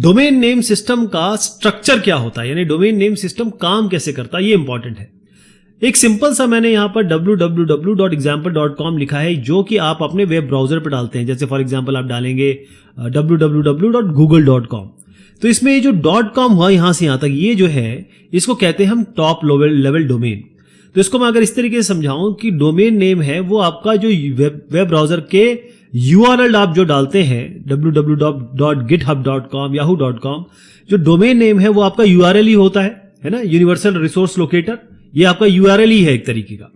Domain name system का structure क्या होता है, यानी डोमेन नेम सिस्टम काम कैसे करता है, ये इंपॉर्टेंट है। एक सिंपल सा मैंने यहां पर www.example.com लिखा है, जो कि आप अपने वेब ब्राउजर पर डालते हैं। जैसे फॉर एग्जांपल आप डालेंगे www.google.com, तो इसमें ये जो .com हुआ यहां से यहां तक, ये जो है इसको कहते हैं हम टॉप लेवल डोमेन। तो इसको मैं अगर इस तरीके से समझाऊं कि डोमेन नेम है वो आपका जो वेब ब्राउजर के URL आप जो डालते हैं www.github.com, yahoo.com, जो डोमेन नेम है वो आपका URL ही होता है ना, यूनिवर्सल रिसोर्स लोकेटर, ये आपका URL ही है एक तरीके का।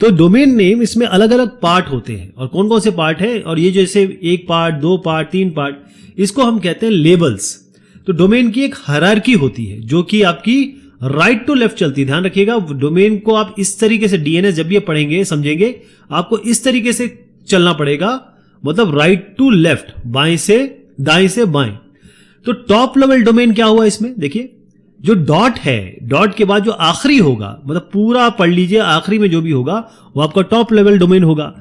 तो डोमेन नेम इसमें अलग अलग पार्ट होते हैं, और कौन कौन से पार्ट है, और ये जैसे 1 पार्ट 2 पार्ट 3 पार्ट, इसको हम कहते हैं लेबल्स। तो डोमेन की एक हायरार्की होती है जो कि आपकी राइट टू लेफ्ट चलती है। ध्यान रखिएगा, डोमेन को आप इस तरीके से DNS जब ये पढ़ेंगे समझेंगे, आपको इस तरीके से चलना पड़ेगा, मतलब राइट टू लेफ्ट, बाएं से दाएं से बाएं। तो टॉप लेवल डोमेन क्या हुआ इसमें, देखिए जो डॉट है, डॉट के बाद जो आखिरी होगा, मतलब पूरा पढ़ लीजिए, आखिरी में जो भी होगा वो आपका टॉप लेवल डोमेन होगा।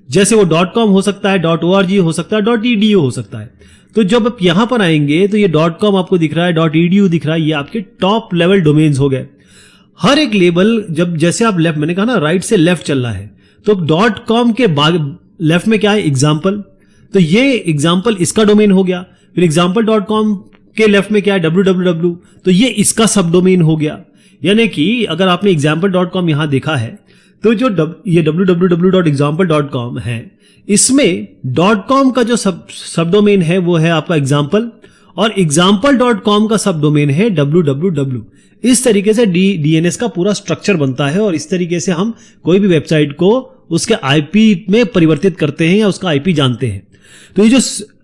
जैसे वो .com हो सकता है, .org हो सकता है, .edu हो सकता है। तो जब आप यहां पर आएंगे तो ये .com आपको दिख रहा है, .edu दिख रहा है, ये आपके टॉप लेवल डोमेन्स हो गए। हर एक लेबल जब जैसे आप लेफ्ट, मैंने कहा ना राइट से लेफ्ट चलना है, तो .com के लेफ्ट में क्या है, एग्जाम्पल, तो ये एग्जाम्पल इसका डोमेन हो गया। फिर example.com के लेफ्ट में क्या है, www, तो ये इसका सब डोमेन हो गया। यानी कि अगर आपने example.com यहां देखा है, तो जो ये www.example.com है, इसमें .com का जो सब डोमेन है वो है आपका एग्जाम्पल, और example.com का सब डोमेन है www। इस तरीके से DNS का पूरा स्ट्रक्चर बनता है, और इस तरीके से हम कोई भी वेबसाइट को उसके IP में परिवर्तित करते हैं या उसका IP जानते हैं। तो ये जो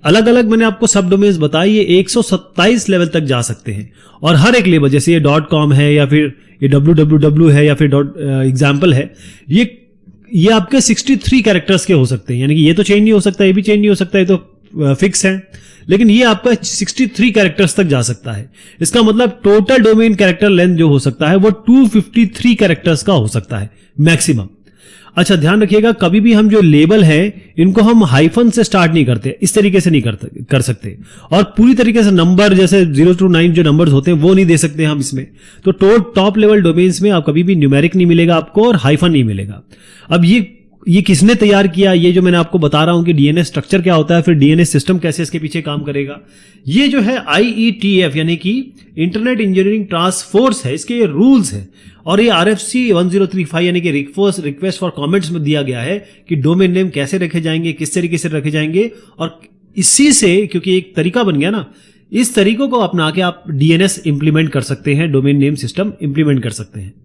अलग अलग मैंने आपको सब डोमेन्स बताए, ये 127 लेवल तक जा सकते हैं, और हर एक लेवल, जैसे ये .com है या फिर ये www है या फिर example है, ये आपके 63 कैरेक्टर्स के हो सकते हैं। यानी कि ये तो चेंज नहीं हो सकता, ये भी चेंज नहीं हो सकता, ये तो फिक्स है, लेकिन ये आपका 63 कैरेक्टर्स तक जा सकता है। इसका मतलब टोटल डोमेन कैरेक्टर लेंथ जो हो सकता है वो 253 कैरेक्टर्स का हो सकता है मैक्सिमम। अच्छा ध्यान रखिएगा, कभी भी हम जो लेबल है इनको हम हाइफन से स्टार्ट नहीं करते, इस तरीके से नहीं कर सकते, और पूरी तरीके से नंबर जैसे 0 to 9 जो नंबर्स होते हैं वो नहीं दे सकते हम इसमें। तो टॉप लेवल डोमेन्स में आप कभी भी न्यूमेरिक नहीं मिलेगा आपको, और हाइफन नहीं मिलेगा। अब ये किसने तैयार किया, ये जो मैंने आपको बता रहा हूं कि DNS स्ट्रक्चर क्या होता है, फिर DNS सिस्टम कैसे इसके पीछे काम करेगा, ये जो है IETF यानी कि इंटरनेट इंजीनियरिंग टास्क फोर्स है, इसके ये रूल्स है, और ये RFC 1035 यानी कि रिक्वेस्ट फॉर कमेंट्स में दिया गया है कि डोमेन नेम कैसे रखे जाएंगे, किस तरीके से रखे जाएंगे, और इसी से, क्योंकि एक तरीका बन गया ना, इस तरीकों को अपना के आप DNS इंप्लीमेंट कर सकते हैं, डोमेन नेम सिस्टम इंप्लीमेंट कर सकते हैं।